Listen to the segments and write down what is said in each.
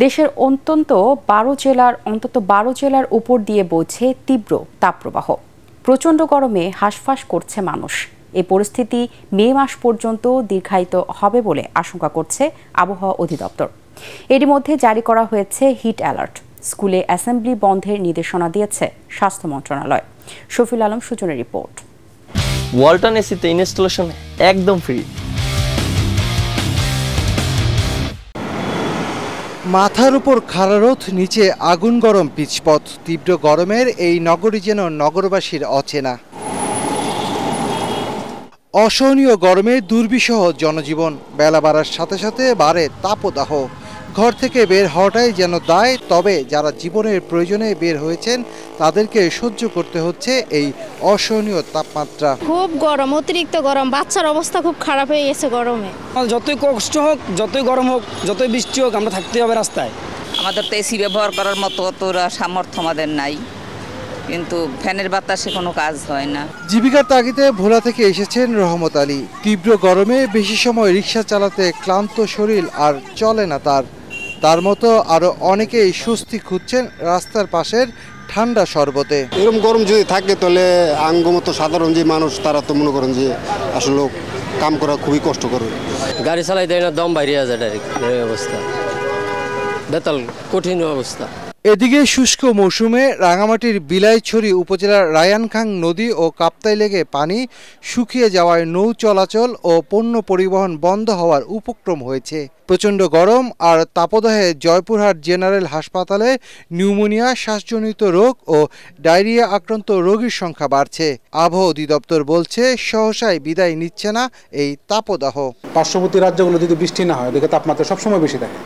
দেশের অন্তত 12 জেলার উপর দিয়ে বইছে তীব্র তাপপ্রবাহ। প্রচণ্ড গরমে হাঁসফাঁস করছে মানুষ। এই পরিস্থিতি মে মাস পর্যন্ত দীর্ঘায়িত হবে বলে আশঙ্কা করছে আবহাওয়া অধিদপ্তর। এরই মধ্যে জারি করা হয়েছে হিট অ্যালার্ট। স্কুলে অ্যাসেম্বলি বন্ধের নির্দেশনা দিয়েছে স্বাস্থ্য মন্ত্রণালয়। শফিল আলম সুজনের রিপোর্ট। ওয়ালটন এসিতে ইনস্টলেশন একদম ফ্রি। মাথার উপর খাড়া রোদ, নিচে আগুন গরম পিচপথ। তীব্র গরমের এই নগরী যেন নগরবাসীর অচেনা। অসহনীয় গরমে দুর্বিষহ জনজীবন। বেলা বাড়ার সাথে সাথে বাড়ে তাপদাহ। ঘর থেকে বের হওয়াটাই যেন দায়। তবে যারা জীবনের প্রয়োজনে বের হয়েছেন তাদেরকে সহ্য করতে হচ্ছে এই অসহনীয় তাপমাত্রা। খুব গরম, অতিরিক্ত গরম। বাচ্চার অবস্থা খুব খারাপ হয়ে গেছে গরমে। যতই কষ্ট হোক, যতই গরম হোক, যতই বৃষ্টি হোক, আমরা থাকতে হবে রাস্তায়। আমাদের তো এসি ব্যবহার করার মতো অতটা সামর্থ্য আমাদের নাই, কিন্তু ফ্যানের বাতাসে কোনো কাজ হয় না। জীবিকার তাগিদে ভোলা থেকে এসেছেন রহমত আলী। তীব্র গরমে বেশি সময় রিক্সা চালাতে ক্লান্ত শরীর আর চলে না তার মতো আরো অনেকেই স্বস্তি খুঁজছেন রাস্তার পাশের ঠান্ডা শরবতে। এরকম গরম যদি থাকে তাহলে আঙ্গমতো সাধারণ যে মানুষ তারা তো মনে করেন যে আসলে কাম করা খুবই কষ্ট করে। গাড়ি চালাই দেয় না, দম বাইরে যায় ডাইরেক্ট। অবস্থা বেতাল, কঠিন অবস্থা। এদিকে শুষ্ক মৌসুমে রাঙামাটির বিলাইছড়ি উপজেলার রায়ানখাং নদী ও কাপ্তাই লেগে পানি শুকিয়ে যাওয়ায় নৌ চলাচল ও পণ্য পরিবহন বন্ধ হওয়ার উপক্রম হয়েছে। প্রচণ্ড গরম আর তাপদাহে জয়পুরহাট জেনারেল হাসপাতালে নিউমোনিয়া, শ্বাসজনিত রোগ ও ডায়রিয়া আক্রান্ত রোগীর সংখ্যা বাড়ছে। আবহাওয়া অধিদপ্তর বলছে সহসায় বিদায় নিচ্ছে না এই তাপদাহ। পার্শ্ববর্তী রাজ্যগুলো যদি বৃষ্টি না হয়, ওদিকে তাপমাত্রা সবসময় বেশি থাকে।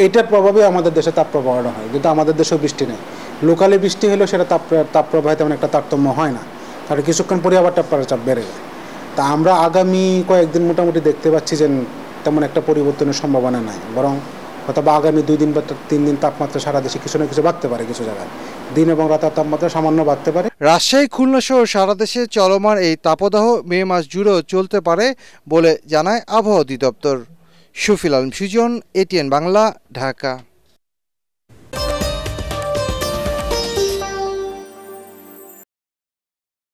এটার প্রভাবে আমাদের দেশে তাপপ্রবাহটা হয়, কিন্তু আমাদের দেশেও বৃষ্টি নেই। লোকালে বৃষ্টি হলেও সেটা তাপপ্রবাহে তেমন একটা তারতম্য হয় না, আর কিছুক্ষণ পরে আবার টেম্পারেচার বেড়ে যায়। তা আমরা আগামী কয়েকদিন মোটামুটি দেখতে পাচ্ছি যে তেমন একটা পরিবর্তনের সম্ভাবনা নাই, বরং অথবা আগামী 2 দিন বা 3 দিন তাপমাত্রা সারা দেশে কিছু না কিছু বাড়তে পারে। কিছু জায়গায় দিন এবং রাতের তাপমাত্রা সামান্য বাড়তে পারে। রাজশাহী, খুলনা সহ সারা দেশে চলমান এই তাপদাহ মে মাস জুড়েও চলতে পারে বলে জানায় আবহাওয়া অধিদপ্তর। শফিল আলম সুজন, এটিএন বাংলা, ঢাকা।